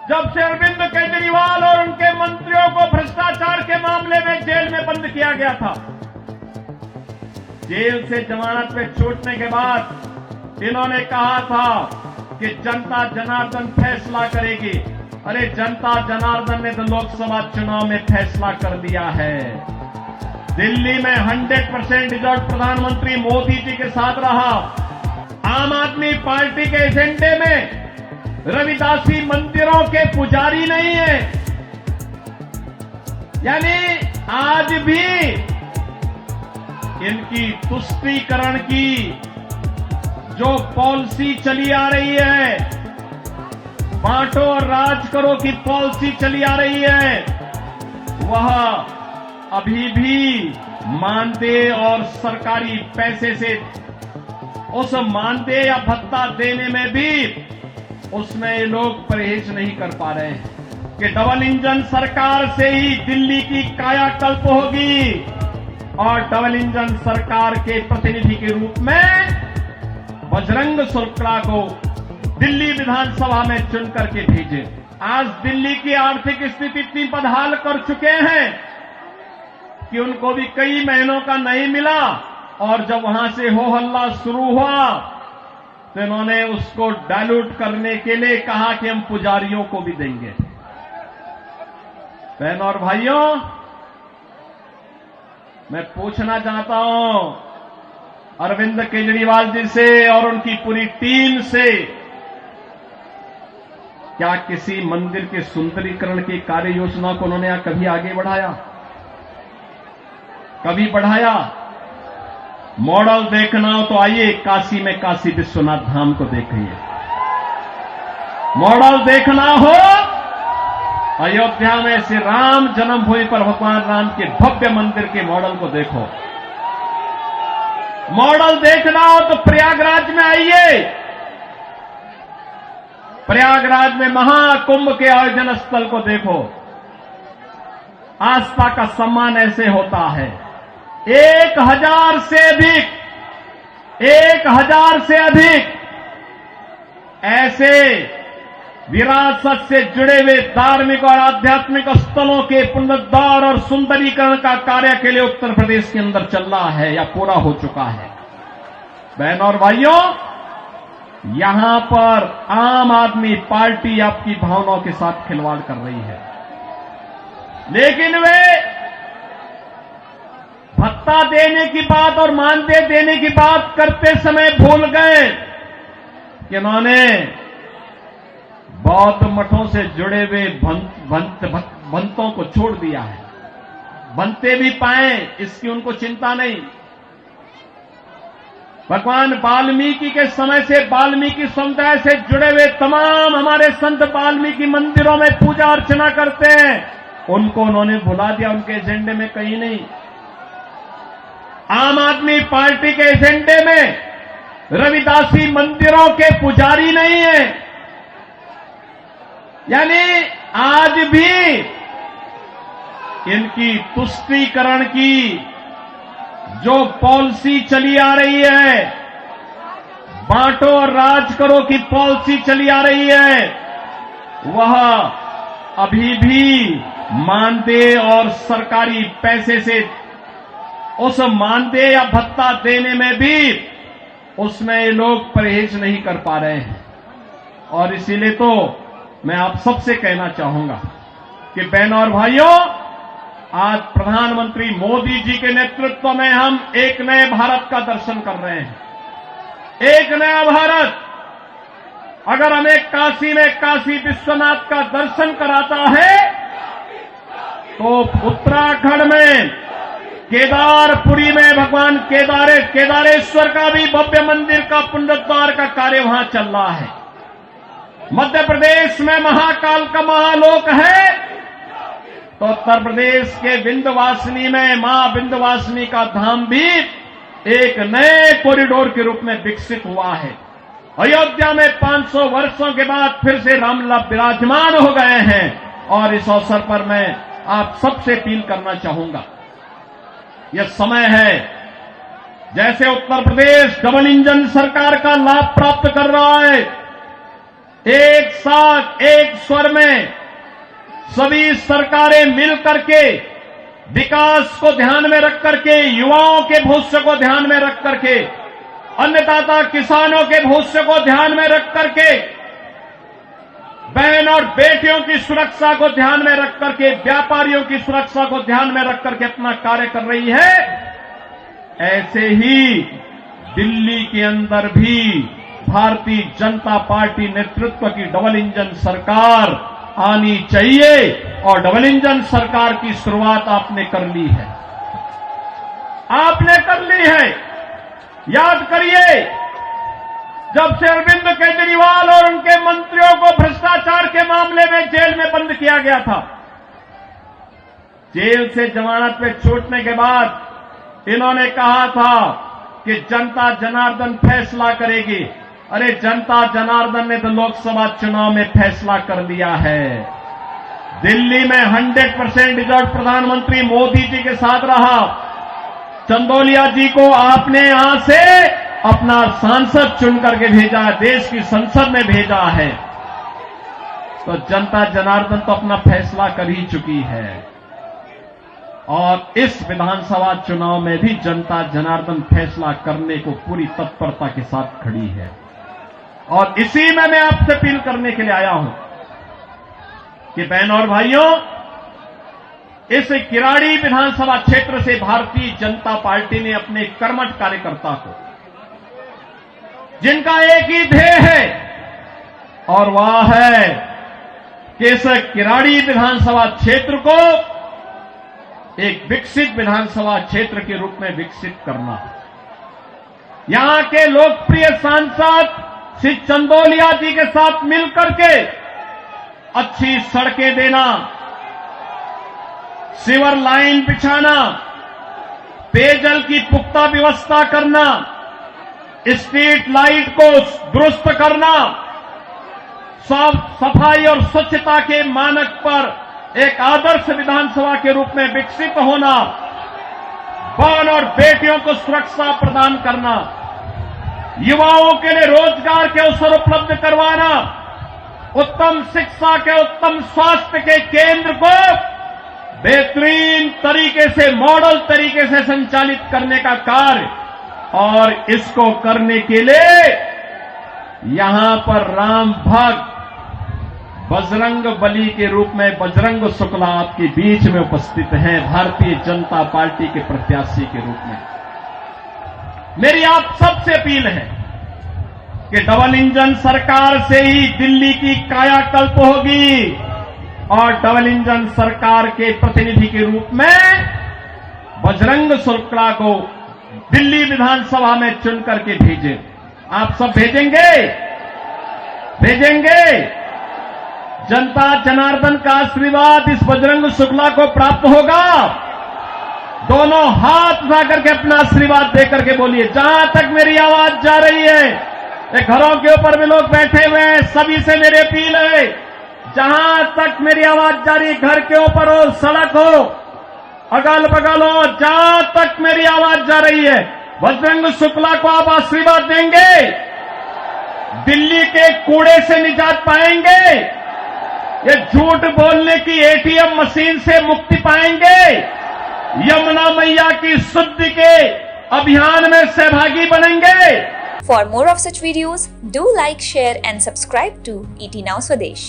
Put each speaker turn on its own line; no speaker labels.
जब से अरविंद केजरीवाल और उनके मंत्रियों को भ्रष्टाचार के मामले में जेल में बंद किया गया था। जेल से जमानत पे छूटने के बाद इन्होंने कहा था कि जनता जनार्दन फैसला करेगी। अरे जनता जनार्दन ने तो लोकसभा चुनाव में फैसला कर दिया है। दिल्ली में 100% रिजल्ट प्रधानमंत्री मोदी जी के साथ रहा। आम आदमी पार्टी के एजेंडे में रविदासी मंदिरों के पुजारी नहीं है। यानी आज भी इनकी तुष्टीकरण की जो पॉलिसी चली आ रही है, बांटो और राज करो की पॉलिसी चली आ रही है, वह अभी भी मानदेय और सरकारी पैसे से उस मानदेय या भत्ता देने में भी उसमें ये लोग परहेज नहीं कर पा रहे हैं कि डबल इंजन सरकार से ही दिल्ली की कायाकल्प होगी और डबल इंजन सरकार के प्रतिनिधि के रूप में बजरंग शुक्ला को दिल्ली विधानसभा में चुन करके भेजे। आज दिल्ली की आर्थिक स्थिति इतनी बदहाल कर चुके हैं कि उनको भी कई महीनों का नहीं मिला और जब वहां से हो हल्ला शुरू हुआ तो इन्होंने उसको डाइल्यूट करने के लिए कहा कि हम पुजारियों को भी देंगे। बहन और भाइयों, मैं पूछना चाहता हूं अरविंद केजरीवाल जी से और उनकी पूरी टीम से, क्या किसी मंदिर के सुंदरीकरण की कार्य योजना को उन्होंने कभी आगे बढ़ाया? कभी बढ़ाया? मॉडल देखना हो तो आइए काशी में काशी विश्वनाथ धाम को देखिए। मॉडल देखना हो अयोध्या में श्री राम जन्मभूमि पर भगवान राम के भव्य मंदिर के मॉडल को देखो। मॉडल देखना हो तो प्रयागराज में आइए। प्रयागराज में महाकुंभ के आयोजन स्थल को देखो। आस्था का सम्मान ऐसे होता है। 1000 से अधिक ऐसे विरासत से जुड़े हुए धार्मिक और आध्यात्मिक स्थलों के पुनरुद्धार और सुंदरीकरण का कार्य के लिए उत्तर प्रदेश के अंदर चल रहा है या पूरा हो चुका है। बहन और भाइयों, यहां पर आम आदमी पार्टी आपकी भावनाओं के साथ खिलवाड़ कर रही है, लेकिन वे भत्ता देने की बात और मानदेय देने की बात करते समय भूल गए कि उन्होंने बौद्ध मठों से जुड़े हुए भंतों को छोड़ दिया है। बनते भी पाए इसकी उनको चिंता नहीं। भगवान वाल्मीकि के समय से वाल्मीकि समुदाय से जुड़े हुए तमाम हमारे संत वाल्मीकि मंदिरों में पूजा अर्चना करते हैं, उनको उन्होंने भुला दिया। उनके एजेंडे में कहीं नहीं। आम आदमी पार्टी के एजेंडे में रविदासी मंदिरों के पुजारी नहीं है। यानी आज भी इनकी तुष्टीकरण की जो पॉलिसी चली आ रही है, बांटो और राज करो की पॉलिसी चली आ रही है, वह अभी भी मानदेय और सरकारी पैसे से उस मानदेय या भत्ता देने में भी उसमें ये लोग परहेज नहीं कर पा रहे हैं। और इसीलिए तो मैं आप सबसे कहना चाहूंगा कि बहन और भाइयों, आज प्रधानमंत्री मोदी जी के नेतृत्व में हम एक नए भारत का दर्शन कर रहे हैं। एक नया भारत अगर हमें काशी में काशी विश्वनाथ का दर्शन कराता है तो उत्तराखंड में केदारपुरी में भगवान केदारेश्वर का भी भव्य मंदिर का पुनरुद्धार का कार्य वहां चल रहा है। मध्य प्रदेश में महाकाल का महालोक है तो उत्तर प्रदेश के विंध्यवासिनी में मां विंध्यवासिनी का धाम भी एक नए कॉरिडोर के रूप में विकसित हुआ है। अयोध्या में 500 वर्षों के बाद फिर से रामलला विराजमान हो गए हैं। और इस अवसर पर मैं आप सबसे अपील करना चाहूंगा, यह समय है, जैसे उत्तर प्रदेश डबल इंजन सरकार का लाभ प्राप्त कर रहा है, एक साथ एक स्वर में सभी सरकारें मिल करके विकास को ध्यान में रख करके, युवाओं के भविष्य को ध्यान में रख करके, अन्नदाता किसानों के भविष्य को ध्यान में रख करके, बहन और बेटियों की सुरक्षा को ध्यान में रख करके, व्यापारियों की सुरक्षा को ध्यान में रख करके अपना कार्य कर रही है। ऐसे ही दिल्ली के अंदर भी भारतीय जनता पार्टी नेतृत्व की डबल इंजन सरकार आनी चाहिए और डबल इंजन सरकार की शुरुआत आपने कर ली है। आपने कर ली है। याद करिए, जब से अरविंद केजरीवाल और उनके मंत्रियों को भ्रष्टाचार के मामले में जेल में बंद किया गया था, जेल से जमानत पे छूटने के बाद इन्होंने कहा था कि जनता जनार्दन फैसला करेगी। अरे जनता जनार्दन ने तो लोकसभा चुनाव में फैसला कर दिया है। दिल्ली में 100% रिजल्ट प्रधानमंत्री मोदी जी के साथ रहा। चंदौलिया जी को आपने यहां से अपना सांसद चुन करके भेजा है, देश की संसद में भेजा है। तो जनता जनार्दन तो अपना फैसला कर ही चुकी है और इस विधानसभा चुनाव में भी जनता जनार्दन फैसला करने को पूरी तत्परता के साथ खड़ी है। और इसी में मैं आपसे अपील करने के लिए आया हूं कि बहन और भाइयों, इस किराड़ी विधानसभा क्षेत्र से भारतीय जनता पार्टी ने अपने कर्मठ कार्यकर्ता को, जिनका एक ही ध्येय है और वह है कि इस किराड़ी विधानसभा क्षेत्र को एक विकसित विधानसभा क्षेत्र के रूप में विकसित करना। यहां के लोकप्रिय सांसद श्री चंदौलिया जी के साथ मिलकर के अच्छी सड़कें देना, सीवर लाइन बिछाना, पेयजल की पुख्ता व्यवस्था करना, स्ट्रीट लाइट को दुरुस्त करना, साफ सफाई और स्वच्छता के मानक पर एक आदर्श विधानसभा के रूप में विकसित होना, बहन और बेटियों को सुरक्षा प्रदान करना, युवाओं के लिए रोजगार के अवसर उपलब्ध करवाना, उत्तम शिक्षा के, उत्तम स्वास्थ्य के केंद्र को बेहतरीन तरीके से, मॉडल तरीके से संचालित करने का कार्य, और इसको करने के लिए यहां पर राम भक्त बजरंग बली के रूप में बजरंग शुक्ला आपके बीच में उपस्थित हैं, भारतीय जनता पार्टी के प्रत्याशी के रूप में। मेरी आप सबसे अपील है कि डबल इंजन सरकार से ही दिल्ली की कायाकल्प होगी और डबल इंजन सरकार के प्रतिनिधि के रूप में बजरंग शुक्ला को दिल्ली विधानसभा में चुन करके भेजें। आप सब भेजेंगे? भेजेंगे? जनता जनार्दन का आशीर्वाद इस बजरंग शुक्ला को प्राप्त होगा? दोनों हाथ उठा करके अपना आशीर्वाद देकर के बोलिए। जहां तक मेरी आवाज जा रही है, ये घरों के ऊपर भी लोग बैठे हुए हैं, सभी से मेरी अपील है, जहां तक मेरी आवाज जा रही है, घर के ऊपर हो, सड़क हो, अगल बगल हो, जहां तक मेरी आवाज जा रही है, बजरंग शुक्ला को आप आशीर्वाद देंगे? दिल्ली के कूड़े से निजात पाएंगे? ये झूठ बोलने की एटीएम मशीन से मुक्ति पाएंगे? यमुना मैया की शुद्धि के अभियान में सहभागी बनेंगे?
For more of such videos, do like, share and subscribe to ET Now Swadesh.